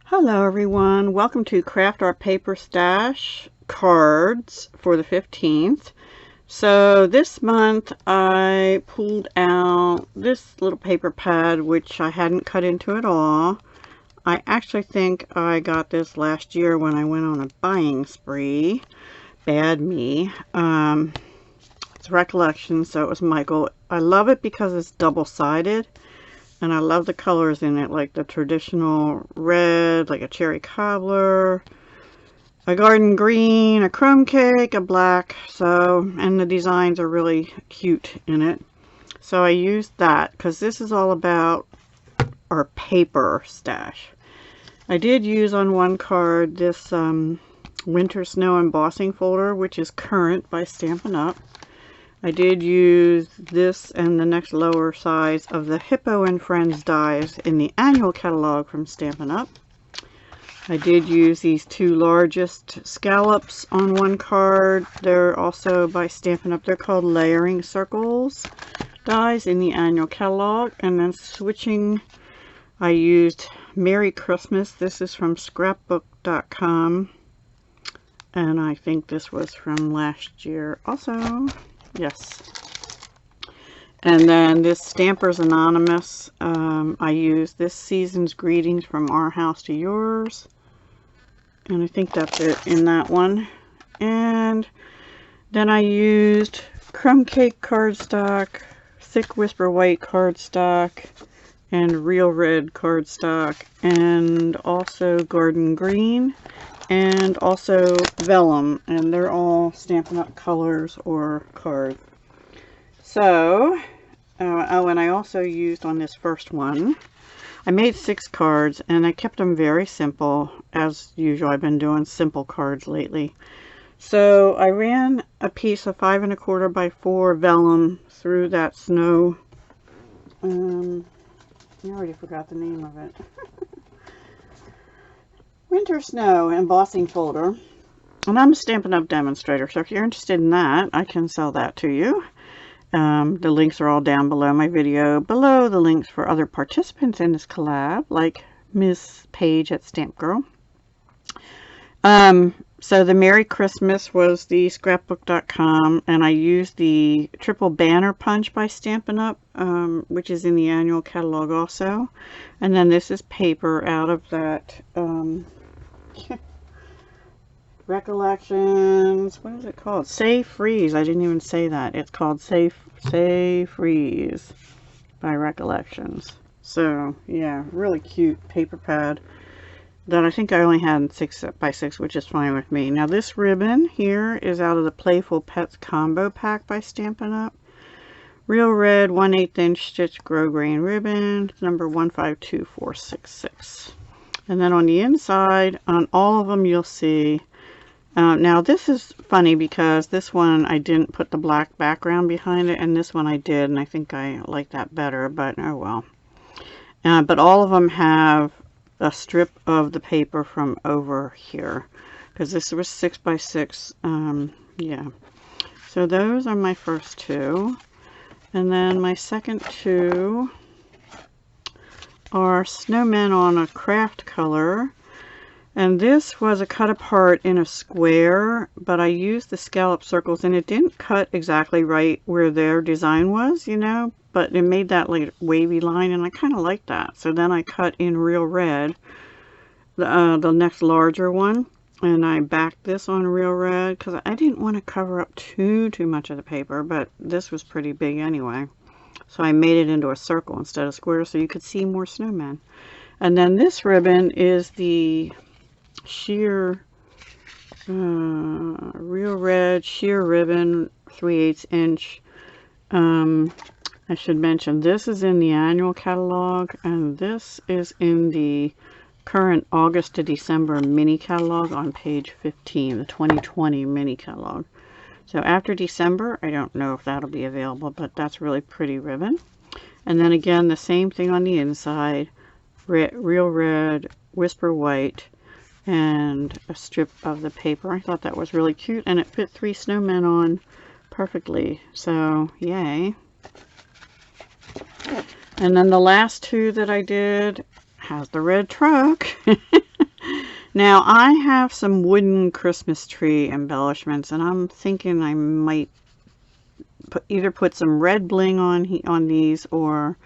Hello everyone, welcome to Craft Our Paper Stash cards for the 15th. So this month I pulled out this little paper pad which I hadn't cut into at all. I actually think I got this last year when I went on a buying spree. Bad me. It's Recollection, so it was Michael. I love it because it's double-sided. And I love the colors in it, like the traditional red, like a cherry cobbler, a garden green, a crumb cake, a black. So, and the designs are really cute in it. So I used that because this is all about our paper stash. I did use on one card this Winter Snow embossing folder, which is current by Stampin' Up. I did use this and the next lower size of the Hippo and Friends dies in the annual catalog from Stampin' Up. I did use these two largest scallops on one card. They're also by Stampin' Up. They're called Layering Circles dies in the annual catalog. And then switching, I used Merry Christmas. This is from scrapbook.com. And I think this was from last year also. Yes. And then this Stampers Anonymous, I used this season's greetings from our house to yours. And I think that's it in that one. And then I used crumb cake cardstock, thick whisper white cardstock, and real red cardstock, and also garden green. And also vellum, and they're all Stampin' Up colors or cards. So, oh, and I also used on this first one, I made 6 cards, and I kept them very simple. As usual, I've been doing simple cards lately. So, I ran a piece of 5 1/4 by 4 vellum through that snow, I already forgot the name of it. Winter Snow embossing folder, and I'm a Stampin' Up demonstrator, so if you're interested in that, I can sell that to you. The links are all down below my video, below the links for other participants in this collab, like Miss Paige at Stamp Girl. So the Merry Christmas was the scrapbook.com, and I used the triple banner punch by Stampin' Up, which is in the annual catalog also. And then this is paper out of that Recollections, what is it called? Save Freeze. I didn't even say that. It's called Save Freeze by Recollections. So yeah, really cute paper pad that I think I only had 6 by 6, which is fine with me. Now this ribbon here is out of the Playful Pets combo pack by Stampin' Up. Real red 1/8 inch stitch grosgrain ribbon, number 152466. And then on the inside, on all of them, you'll see. Now this is funny because this one I didn't put the black background behind it, and this one I did, and I think I like that better, but oh well. But all of them have a strip of the paper from over here, because this was 6 by 6. Yeah. So those are my first 2. And then my second 2 are snowmen on a craft color, and this was a cut apart in a square, but I used the scallop circles, and it didn't cut exactly right where their design was, you know, but it made that like wavy line, and I kind of like that. So then I cut in real red the next larger one, and I backed this on real red because I didn't want to cover up too much of the paper, but this was pretty big anyway. So I made it into a circle instead of square so you could see more snowmen. And then this ribbon is the sheer, real red sheer ribbon, 3/8 inch. I should mention this is in the annual catalog, and this is in the current August to December mini catalog on page 15, the 2020 mini catalog. So after December, I don't know if that'll be available, but that's really pretty ribbon. And then again, the same thing on the inside, real red, whisper white, and a strip of the paper. I thought that was really cute, and it fit 3 snowmen on perfectly. So, yay. And then the last 2 that I did has the red truck. Now I have some wooden Christmas tree embellishments, and I'm thinking I might either put some red bling on these, or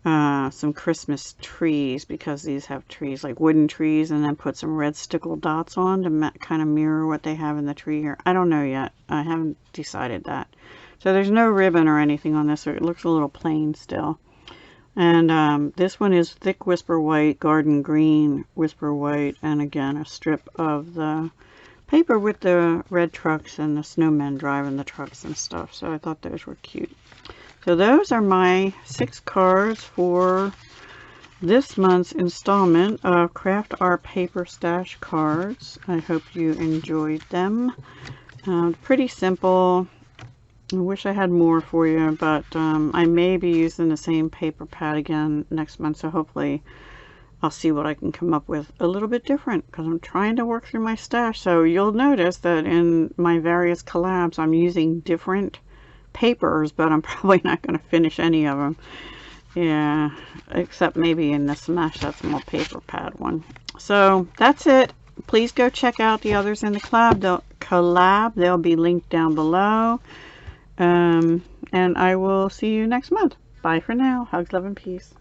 some Christmas trees, because these have trees, like wooden trees, and then put some red stickle dots on to kind of mirror what they have in the tree here. I don't know yet. I haven't decided that. So there's no ribbon or anything on this, so it looks a little plain still. And this one is thick whisper white, garden green whisper white, and again a strip of the paper with the red trucks and the snowmen driving the trucks and stuff. So I thought those were cute. So those are my 6 cards for this month's installment of Craft Our Paper Stash cards. I hope you enjoyed them. Pretty simple. I wish I had more for you, but I may be using the same paper pad again next month, so hopefully I'll see what I can come up with a little bit different, because I'm trying to work through my stash. So you'll notice that in my various collabs I'm using different papers, but I'm probably not going to finish any of them. Yeah, except maybe in the Smash That Small Paper Pad one. So that's it. Please go check out the others in the collab. They'll be linked down below. And I will see you next month. Bye for now. Hugs, love, and peace.